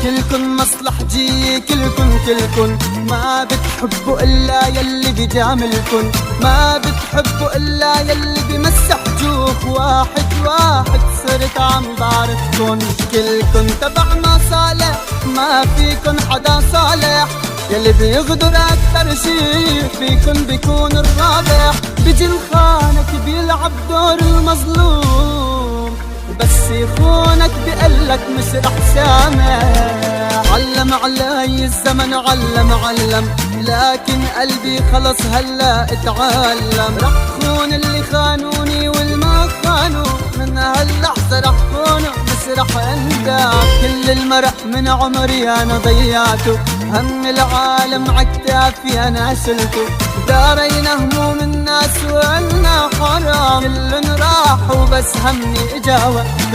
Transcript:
كلكن مصلحجي كلكن ما بتحبوا إلا يلي بيجاملكن، ما بتحبوا إلا يلي بيمسح جوف واحد واحد. صرت عم بعرفكن كلكن تبع مصالح، ما فيكن حدا صالح. يلي بيغدر أكتر شي فيكن بيكون الرابح. بيجي الخانك بيلعب دور المظلوم، بس يخونك بيقلك مش رح سامح. علم علي الزمن علم، لكن قلبي خلص هلا اتعلم. رح خون اللي خانوني والما خانوا، من هاللحظة رح خونه مش رح اندم. كل المرق من عمري انا ضيعته، هم العالم عكتافي انا شلته. دارينا هموم الناس وقلنا حرام، كلن راح وبس همي اجا وقت.